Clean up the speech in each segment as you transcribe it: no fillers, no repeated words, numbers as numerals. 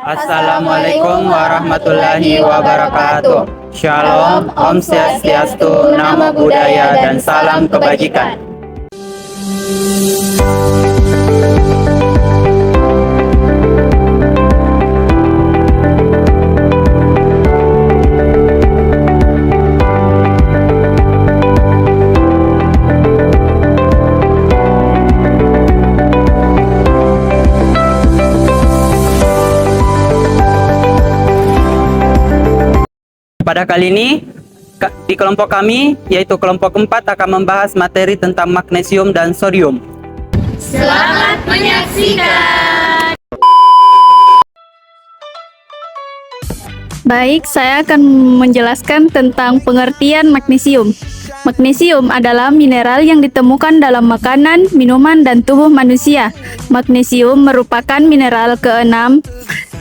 Assalamualaikum warahmatullahi wabarakatuh. Shalom, Om Swastiastu, Namo Buddhaya, dan salam kebajikan. Pada kali ini, di kelompok kami, yaitu kelompok 4, akan membahas materi tentang magnesium dan sodium. Selamat menyaksikan! Baik, saya akan menjelaskan tentang pengertian magnesium. Magnesium adalah mineral yang ditemukan dalam makanan, minuman, dan tubuh manusia. Magnesium merupakan mineral ke-6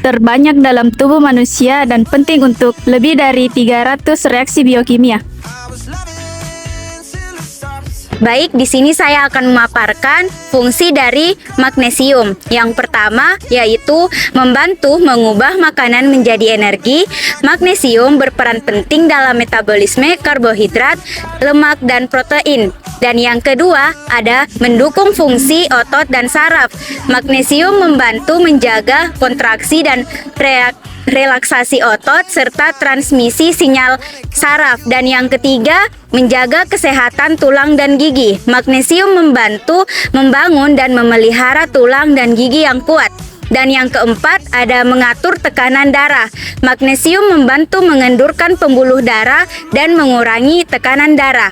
terbanyak dalam tubuh manusia dan penting untuk lebih dari 300 reaksi biokimia. Baik, di sini saya akan memaparkan fungsi dari magnesium. Yang pertama yaitu membantu mengubah makanan menjadi energi. Magnesium berperan penting dalam metabolisme karbohidrat, lemak, dan protein. Dan yang kedua ada mendukung fungsi otot dan saraf. Magnesium membantu menjaga kontraksi dan relaksasi otot serta transmisi sinyal saraf. Dan yang ketiga, menjaga kesehatan tulang dan gigi. Magnesium membantu membangun dan memelihara tulang dan gigi yang kuat. Dan yang keempat, ada mengatur tekanan darah. Magnesium membantu mengendurkan pembuluh darah dan mengurangi tekanan darah.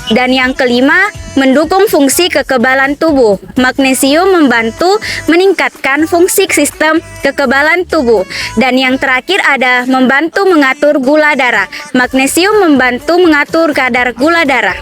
Dan yang kelima, mendukung fungsi kekebalan tubuh. Magnesium membantu meningkatkan fungsi sistem kekebalan tubuh. Dan yang terakhir ada membantu mengatur gula darah. Magnesium membantu mengatur kadar gula darah.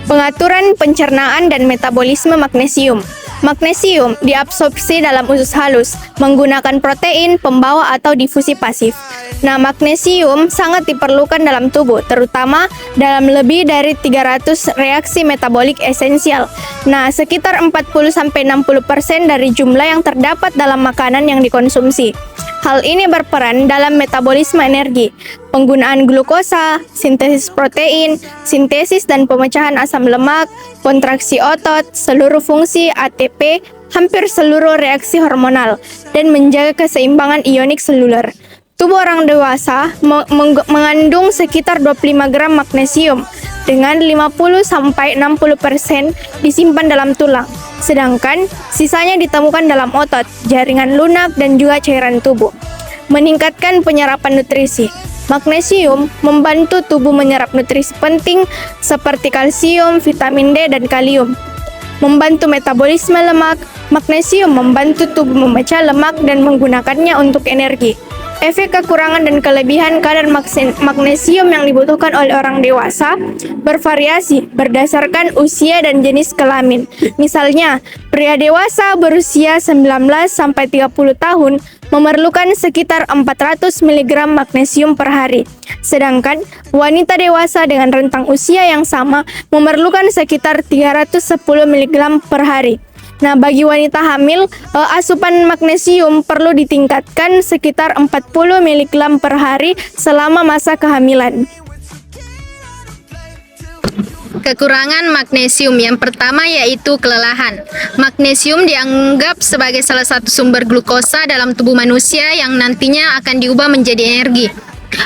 Pengaturan pencernaan dan metabolisme magnesium. Magnesium diabsorpsi dalam usus halus menggunakan protein pembawa atau difusi pasif. Nah, magnesium sangat diperlukan dalam tubuh, terutama dalam lebih dari 300 reaksi metabolik esensial. Nah, sekitar 40-60% dari jumlah yang terdapat dalam makanan yang dikonsumsi. Hal ini berperan dalam metabolisme energi, penggunaan glukosa, sintesis protein, sintesis dan pemecahan asam lemak, kontraksi otot, seluruh fungsi ATP, hampir seluruh reaksi hormonal, dan menjaga keseimbangan ionik seluler. Tubuh orang dewasa mengandung sekitar 25 gram magnesium, dengan 50-60% disimpan dalam tulang, sedangkan sisanya ditemukan dalam otot, jaringan lunak, dan juga cairan tubuh. Meningkatkan penyerapan nutrisi. Magnesium membantu tubuh menyerap nutrisi penting seperti kalsium, vitamin D, dan kalium. Membantu metabolisme lemak. Magnesium membantu tubuh memecah lemak dan menggunakannya untuk energi. Efek kekurangan dan kelebihan kadar magnesium yang dibutuhkan oleh orang dewasa bervariasi berdasarkan usia dan jenis kelamin. Misalnya, pria dewasa berusia 19-30 tahun memerlukan sekitar 400 mg magnesium per hari. Sedangkan wanita dewasa dengan rentang usia yang sama memerlukan sekitar 310 mg per hari. Nah, bagi wanita hamil, asupan magnesium perlu ditingkatkan sekitar 40 mg per hari selama masa kehamilan. Kekurangan magnesium yang pertama yaitu kelelahan. Magnesium dianggap sebagai salah satu sumber glukosa dalam tubuh manusia yang nantinya akan diubah menjadi energi.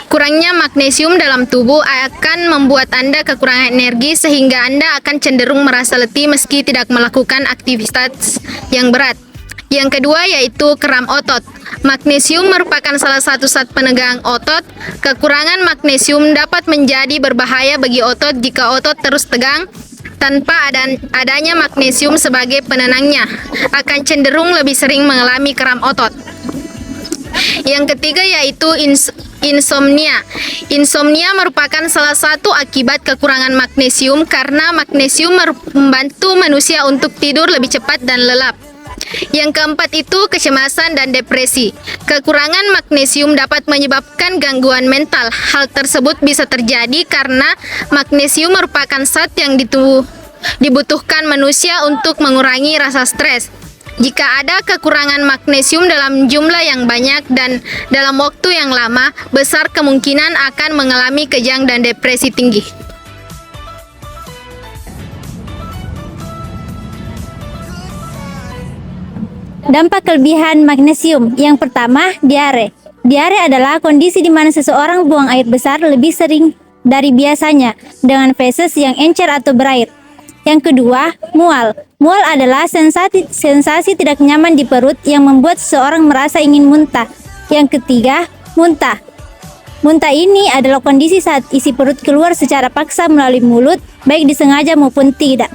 Kurangnya magnesium dalam tubuh akan membuat Anda kekurangan energi sehingga Anda akan cenderung merasa letih meski tidak melakukan aktivitas yang berat. Yang kedua yaitu kram otot. Magnesium merupakan salah satu zat penegang otot. Kekurangan magnesium dapat menjadi berbahaya bagi otot jika otot terus tegang. Tanpa adanya magnesium sebagai penenangnya, akan cenderung lebih sering mengalami kram otot. Yang ketiga yaitu Insomnia. Insomnia merupakan salah satu akibat kekurangan magnesium karena magnesium membantu manusia untuk tidur lebih cepat dan lelap. Yang keempat itu kecemasan dan depresi. Kekurangan magnesium dapat menyebabkan gangguan mental. Hal tersebut bisa terjadi karena magnesium merupakan zat yang dibutuhkan manusia untuk mengurangi rasa stres. Jika ada kekurangan magnesium dalam jumlah yang banyak dan dalam waktu yang lama, besar kemungkinan akan mengalami kejang dan depresi tinggi. Dampak kelebihan magnesium. Yang pertama, diare. Diare adalah kondisi di mana seseorang buang air besar lebih sering dari biasanya dengan feses yang encer atau berair. Yang kedua, mual. Mual adalah sensasi tidak nyaman di perut yang membuat seseorang merasa ingin muntah. Yang ketiga, muntah. Muntah ini adalah kondisi saat isi perut keluar secara paksa melalui mulut, baik disengaja maupun tidak.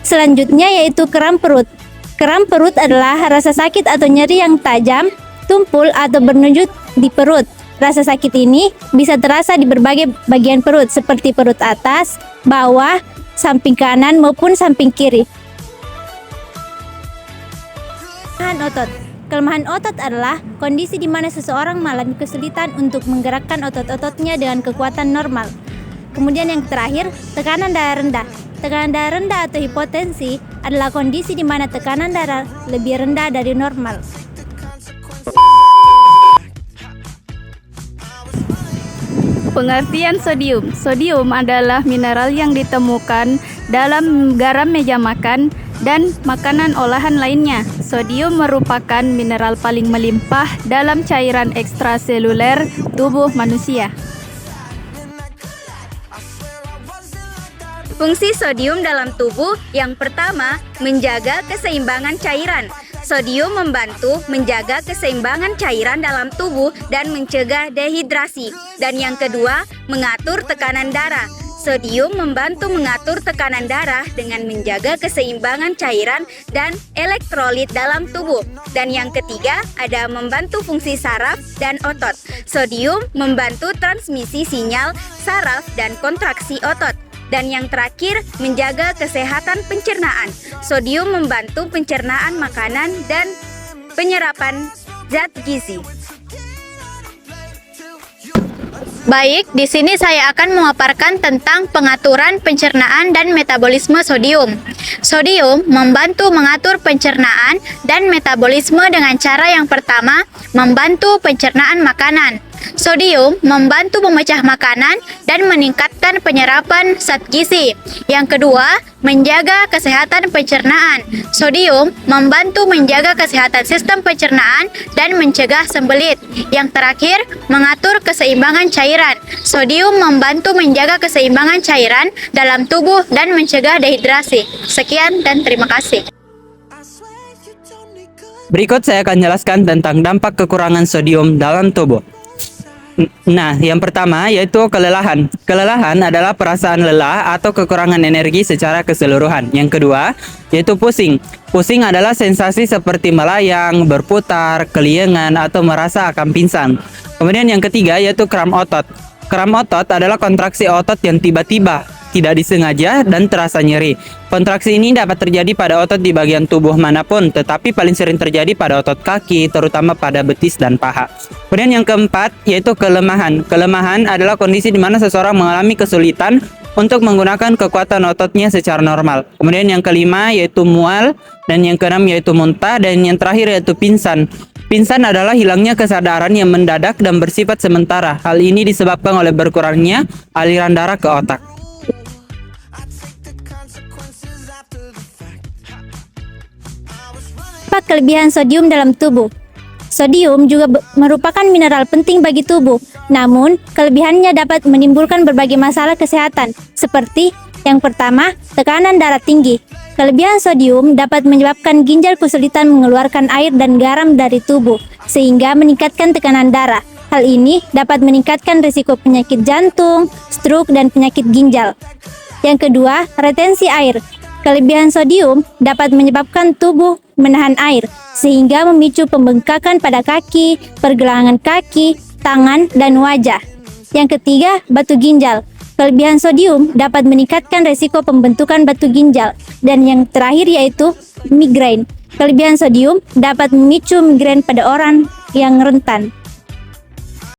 Selanjutnya yaitu kram perut. Kram perut adalah rasa sakit atau nyeri yang tajam, tumpul atau bernujut di perut. Rasa sakit ini bisa terasa di berbagai bagian perut seperti perut atas, bawah, samping kanan maupun samping kiri. Kelemahan otot. Kelemahan otot adalah kondisi di mana seseorang mengalami kesulitan untuk menggerakkan otot-ototnya dengan kekuatan normal. Kemudian yang terakhir, tekanan darah rendah. Tekanan darah rendah atau hipotensi adalah kondisi di mana tekanan darah lebih rendah dari normal. Pengertian sodium. Sodium adalah mineral yang ditemukan dalam garam meja makan dan makanan olahan lainnya. Sodium merupakan mineral paling melimpah dalam cairan ekstraseluler tubuh manusia. Fungsi sodium dalam tubuh yang pertama, menjaga keseimbangan cairan. Sodium membantu menjaga keseimbangan cairan dalam tubuh dan mencegah dehidrasi. Dan yang kedua, mengatur tekanan darah. Sodium membantu mengatur tekanan darah dengan menjaga keseimbangan cairan dan elektrolit dalam tubuh. Dan yang ketiga, ada membantu fungsi saraf dan otot. Sodium membantu transmisi sinyal saraf dan kontraksi otot. Dan yang terakhir, menjaga kesehatan pencernaan. Sodium membantu pencernaan makanan dan penyerapan zat gizi. Baik, di sini saya akan memaparkan tentang pengaturan pencernaan dan metabolisme sodium. Sodium membantu mengatur pencernaan dan metabolisme dengan cara yang pertama, membantu pencernaan makanan. Sodium membantu memecah makanan dan meningkatkan penyerapan zat gizi. Yang kedua, menjaga kesehatan pencernaan. Sodium membantu menjaga kesehatan sistem pencernaan dan mencegah sembelit. Yang terakhir, mengatur keseimbangan cairan. Sodium membantu menjaga keseimbangan cairan dalam tubuh dan mencegah dehidrasi. Sekian dan terima kasih. Berikut saya akan jelaskan tentang dampak kekurangan sodium dalam tubuh. Nah, yang pertama yaitu kelelahan. Kelelahan adalah perasaan lelah atau kekurangan energi secara keseluruhan. Yang kedua yaitu pusing. Pusing adalah sensasi seperti melayang, berputar, keliengan, atau merasa akan pingsan. Kemudian yang ketiga yaitu kram otot. Kram otot adalah kontraksi otot yang tiba-tiba, tidak disengaja dan terasa nyeri. Kontraksi ini dapat terjadi pada otot di bagian tubuh manapun, tetapi paling sering terjadi pada otot kaki, terutama pada betis dan paha. Kemudian yang keempat yaitu kelemahan. Kelemahan adalah kondisi di mana seseorang mengalami kesulitan untuk menggunakan kekuatan ototnya secara normal. Kemudian yang kelima yaitu mual, dan yang keenam yaitu muntah, dan yang terakhir yaitu pingsan. Pingsan adalah hilangnya kesadaran yang mendadak dan bersifat sementara. Hal ini disebabkan oleh berkurangnya aliran darah ke otak. Apa kelebihan sodium dalam tubuh? Sodium juga merupakan mineral penting bagi tubuh. Namun, kelebihannya dapat menimbulkan berbagai masalah kesehatan, seperti yang pertama, tekanan darah tinggi. Kelebihan sodium dapat menyebabkan ginjal kesulitan mengeluarkan air dan garam dari tubuh, sehingga meningkatkan tekanan darah. Hal ini dapat meningkatkan risiko penyakit jantung, stroke, dan penyakit ginjal. Yang kedua, retensi air. Kelebihan sodium dapat menyebabkan tubuh menahan air, sehingga memicu pembengkakan pada kaki, pergelangan kaki, tangan, dan wajah. Yang ketiga, batu ginjal. Kelebihan sodium dapat meningkatkan resiko pembentukan batu ginjal. Dan yang terakhir yaitu migrain. Kelebihan sodium dapat memicu migrain pada orang yang rentan.